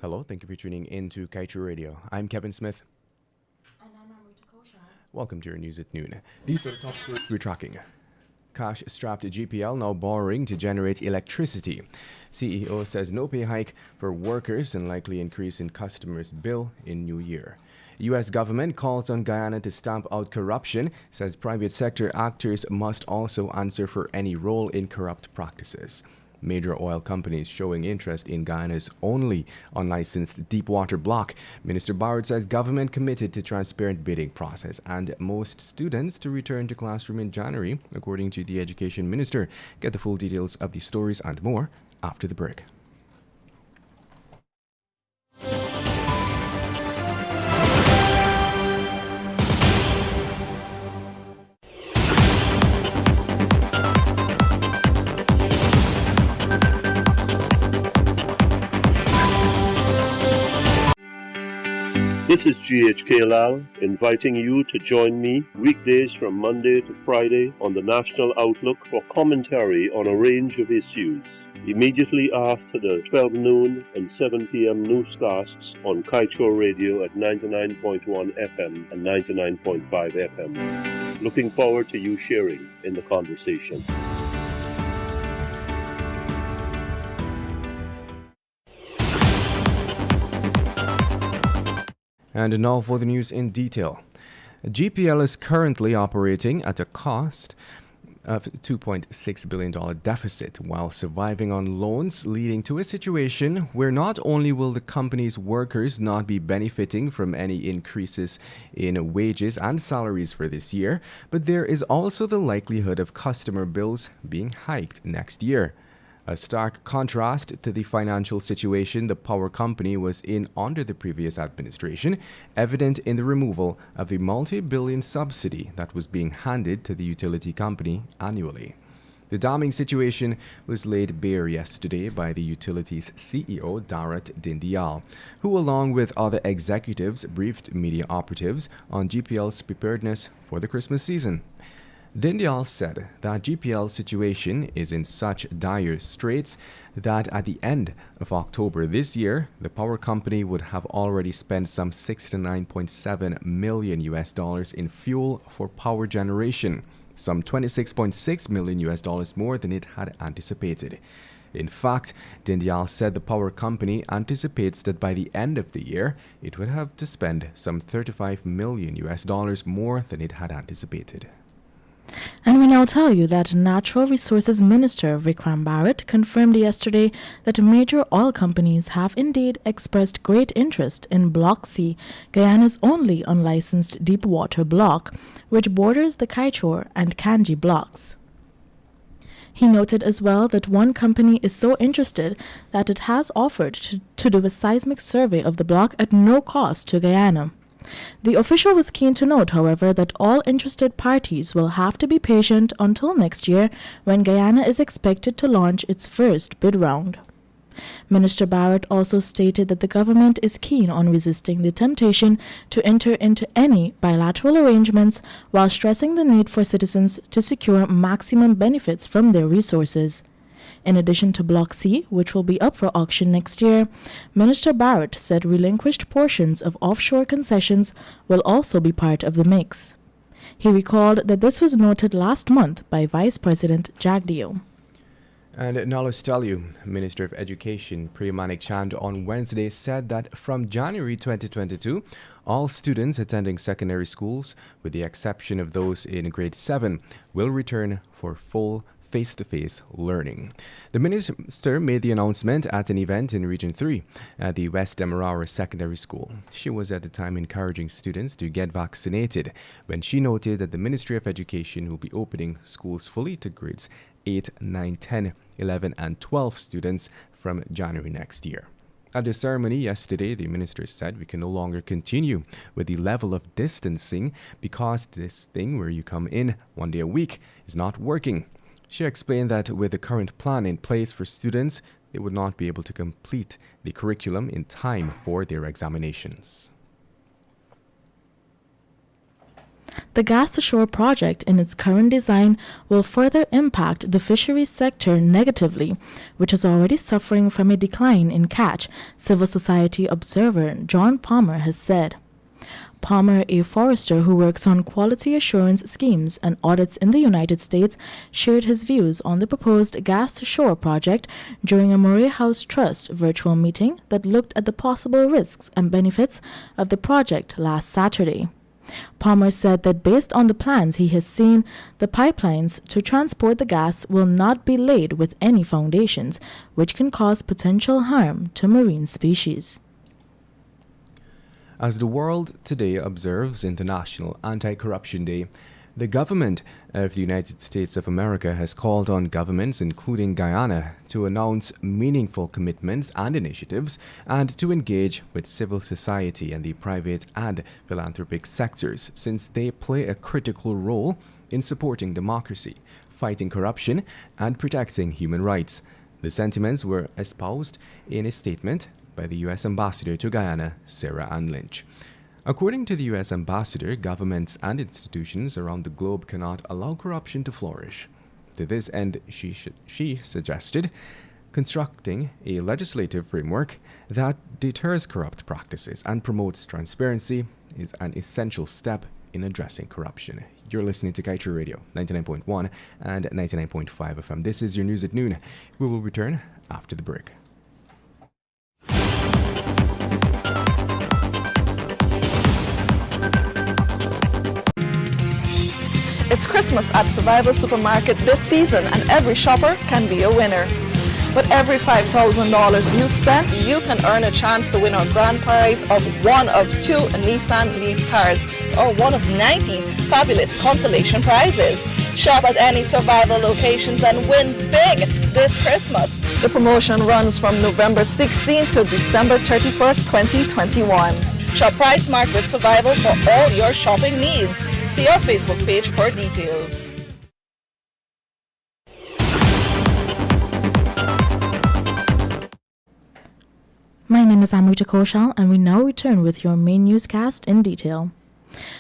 Hello, thank you for tuning in to Kaieteur Radio. I'm Kevin Smith. And I'm Amrita Koshal. Welcome to your news at noon. These are the top stories we're tracking. Cash-strapped GPL now borrowing to generate electricity. CEO says no pay hike for workers and likely increase in customers' bill in new year. U.S. government calls on Guyana to stamp out corruption, says private sector actors must also answer for any role in corrupt practices. Major oil companies showing interest in Guyana's only unlicensed deepwater block. Minister Barrett says government committed to transparent bidding process and most students to return to classroom in January, according to the Education Minister. Get the full details of these stories and more after the break. This is GHK Lal inviting you to join me weekdays from Monday to Friday on the National Outlook for commentary on a range of issues. Immediately after the 12 noon and 7 p.m. newscasts on Kaieteur Radio at 99.1 FM and 99.5 FM. Looking forward to you sharing in the conversation. And now for the news in detail. GPL is currently operating at a cost of $2.6 billion deficit while surviving on loans, leading to a situation where not only will the company's workers not be benefiting from any increases in wages and salaries for this year, but there is also the likelihood of customer bills being hiked next year. A stark contrast to the financial situation the power company was in under the previous administration, evident in the removal of the multi-billion subsidy that was being handed to the utility company annually. The damning situation was laid bare yesterday by the utility's CEO, Darat Dindial, who along with other executives briefed media operatives on GPL's preparedness for the Christmas season. Dindial said that GPL's situation is in such dire straits that at the end of October this year, the power company would have already spent some $69.7 million in fuel for power generation, some $26.6 million more than it had anticipated. In fact, Dindial said the power company anticipates that by the end of the year, it would have to spend some $35 million more than it had anticipated. And we now tell you that Natural Resources Minister Vikram Barrett confirmed yesterday that major oil companies have indeed expressed great interest in Block C, Guyana's only unlicensed deepwater block, which borders the Kaieteur and Kanji blocks. He noted as well that one company is so interested that it has offered to do a seismic survey of the block at no cost to Guyana. The official was keen to note, however, that all interested parties will have to be patient until next year when Guyana is expected to launch its first bid round. Minister Barrett also stated that the government is keen on resisting the temptation to enter into any bilateral arrangements while stressing the need for citizens to secure maximum benefits from their resources. In addition to Block C, which will be up for auction next year, Minister Barrett said relinquished portions of offshore concessions will also be part of the mix. He recalled that this was noted last month by Vice President Jagdeo. And now let's tell you, Minister of Education Priyamanik Chand on Wednesday said that from January 2022, all students attending secondary schools, with the exception of those in grade 7, will return for full face-to-face learning. The minister made the announcement at an event in Region 3 at the West Demerara Secondary School. She was at the time encouraging students to get vaccinated when she noted that the Ministry of Education will be opening schools fully to grades 8, 9, 10, 11, and 12 students from January next year. At the ceremony yesterday, the minister said we can no longer continue with the level of distancing because this thing where you come in one day a week is not working. She explained that with the current plan in place for students, they would not be able to complete the curriculum in time for their examinations. The gas-to-shore project in its current design will further impact the fisheries sector negatively, which is already suffering from a decline in catch, civil society observer John Palmer has said. Palmer, a forester who works on quality assurance schemes and audits in the United States, shared his views on the proposed gas-to-shore project during a Murray House Trust virtual meeting that looked at the possible risks and benefits of the project last Saturday. Palmer said that based on the plans he has seen, the pipelines to transport the gas will not be laid with any foundations, which can cause potential harm to marine species. As the world today observes International Anti-Corruption Day, the government of the United States of America has called on governments, including Guyana, to announce meaningful commitments and initiatives and to engage with civil society and the private and philanthropic sectors, since they play a critical role in supporting democracy, fighting corruption, and protecting human rights. The sentiments were espoused in a statement by the U.S. Ambassador to Guyana, Sarah Ann Lynch. According to the U.S. Ambassador, governments and institutions around the globe cannot allow corruption to flourish. To this end, she suggested constructing a legislative framework that deters corrupt practices and promotes transparency is an essential step in addressing corruption. You're listening to Kaieteur Radio, 99.1 and 99.5 FM. This is your news at noon. We will return after the break. It's Christmas at Survival Supermarket this season and every shopper can be a winner. With every $5,000 you spend, you can earn a chance to win our grand prize of one of 2 Nissan Leaf cars or one of 90 fabulous consolation prizes. Shop at any Survival locations and win big this Christmas. The promotion runs from November 16th to December 31st, 2021. Shop Price Smart with Survival for all your shopping needs. See our Facebook page for details. My name is Amrita Koshal, and we now return with your main newscast in detail.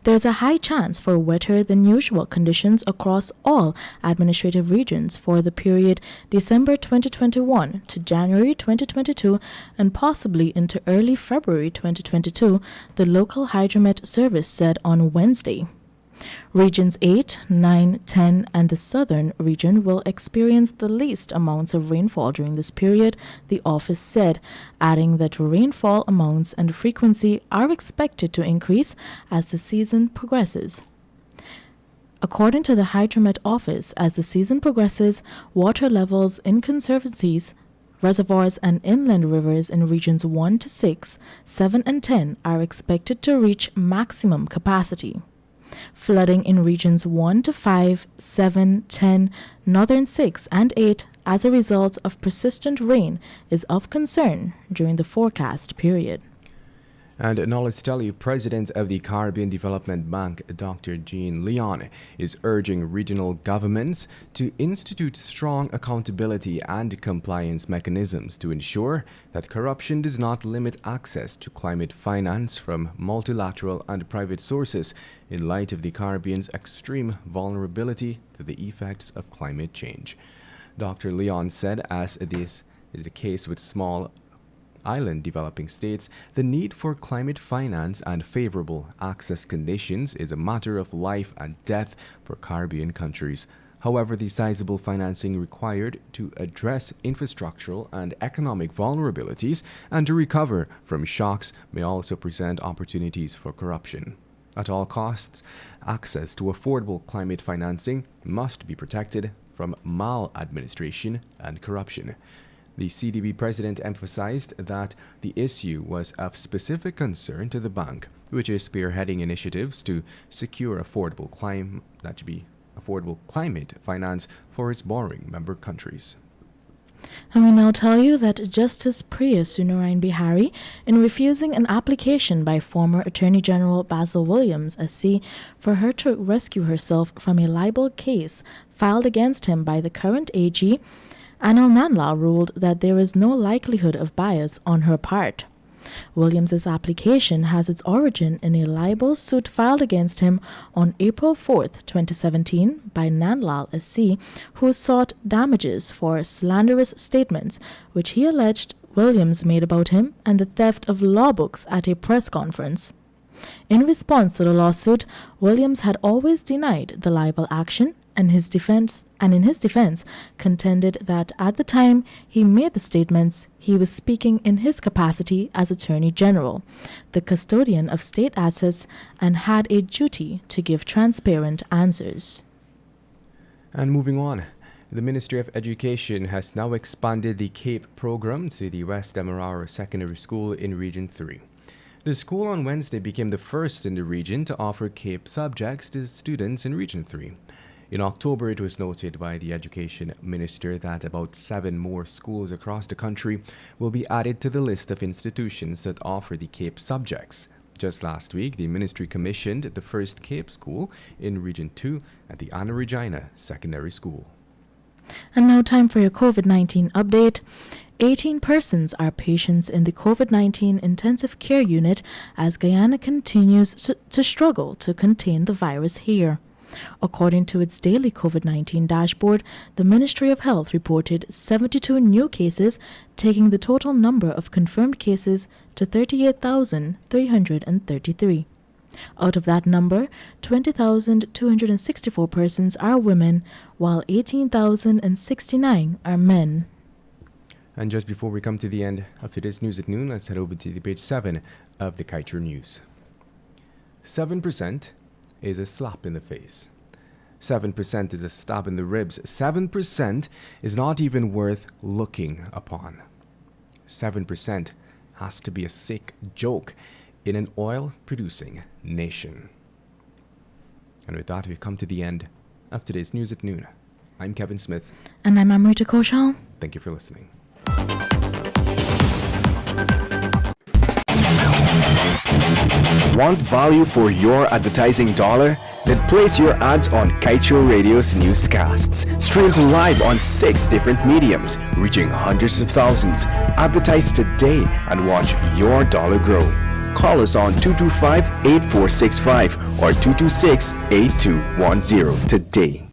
There is a high chance for wetter than usual conditions across all administrative regions for the period December 2021 to January 2022 and possibly into early February 2022, the local Hydromet service said on Wednesday. Regions 8, 9, 10, and the southern region will experience the least amounts of rainfall during this period, the office said, adding that rainfall amounts and frequency are expected to increase as the season progresses. According to the Hydromet office, as the season progresses, water levels in conservancies, reservoirs, and inland rivers in regions 1 to 6, 7, and 10 are expected to reach maximum capacity. Flooding in regions 1 to 5, 7, 10, northern 6, and 8 as a result of persistent rain is of concern during the forecast period. And now let's tell you, President of the Caribbean Development Bank, Dr. Jean Leon, is urging regional governments to institute strong accountability and compliance mechanisms to ensure that corruption does not limit access to climate finance from multilateral and private sources in light of the Caribbean's extreme vulnerability to the effects of climate change. Dr. Leon said, as this is the case with small island developing states, the need for climate finance and favorable access conditions is a matter of life and death for Caribbean countries. However, the sizable financing required to address infrastructural and economic vulnerabilities and to recover from shocks may also present opportunities for corruption. At all costs, access to affordable climate financing must be protected from maladministration and corruption. The CDB president emphasized that the issue was of specific concern to the bank, which is spearheading initiatives to secure affordable climate finance for its borrowing member countries. And we now tell you that Justice Priya Sunarayan Bihari, in refusing an application by former Attorney General Basil Williams, SC, for her to rescue herself from a libel case filed against him by the current AG, Anil Nanla ruled that there is no likelihood of bias on her part. Williams's application has its origin in a libel suit filed against him on April 4th, 2017 by Nandlal SC, who sought damages for slanderous statements which he alleged Williams made about him and the theft of law books at a press conference. In response to the lawsuit, Williams had always denied the libel action, and in his defense contended that at the time he made the statements, he was speaking in his capacity as Attorney General, the custodian of state assets, and had a duty to give transparent answers. And moving on, the Ministry of Education has now expanded the CAPE program to the West Demerara Secondary School in Region 3. The school on Wednesday became the first in the region to offer CAPE subjects to students in Region 3. In October, it was noted by the Education Minister that about 7 more schools across the country will be added to the list of institutions that offer the CAPE subjects. Just last week, the ministry commissioned the first CAPE school in Region 2 at the Anna Regina Secondary School. And now time for your COVID-19 update. 18 persons are patients in the COVID-19 intensive care unit as Guyana continues to struggle to contain the virus here. According to its daily COVID-19 dashboard, the Ministry of Health reported 72 new cases, taking the total number of confirmed cases to 38,333. Out of that number, 20,264 persons are women, while 18,069 are men. And just before we come to the end of today's news at noon, let's head over to the page 7 of the Kaieteur News. 7% is a slap in the face. 7% is a stab in the ribs. 7% is not even worth looking upon. 7% has to be a sick joke in an oil-producing nation. And with that, we've come to the end of today's News at Noon. I'm Kevin Smith. And I'm Amrita Koshal. Thank you for listening. Want value for your advertising dollar? Then place your ads on Kaieteur Radio's newscasts. Streamed live on 6 different mediums, reaching hundreds of thousands. Advertise today and watch your dollar grow. Call us on 225-8465 or 226-8210 today.